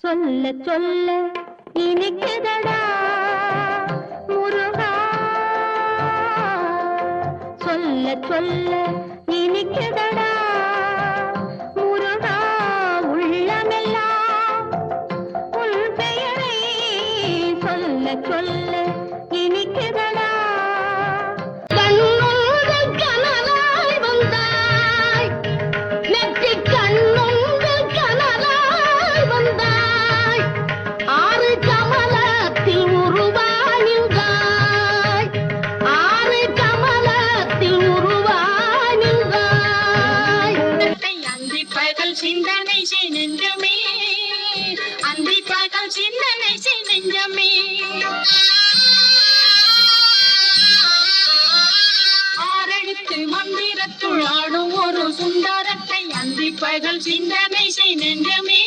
சொல்ல சொல்ல இனிக்குதடா முருகா, சொல்ல சொல்ல இனிக்குதடா முருகா, உள்ளமெல்லாம் உன் பெயரை சொல்ல சொல்ல இனிக்குதடா. கண்ணுங்கள் கனலாய் வந்தாய், நெற்றிக் கண்ணுங்கள் கனலாய் வந்தாய், ஆறு கமலத்தில் உருவாய் நின்றாய், ஆறு கமலத்தில் உருவாய் நின்றாய். அந்தி பகல் சிந்தனை செய் நெஞ்சமே, அந்தி பகல் சிந்தனை செய் நெஞ்சமே, ஆரெழுத்து மந்திரத்துள் ஆடும் ஒரு சுந்தரத்தை அந்தி பகல் சிந்தனை செய் நெஞ்சமே.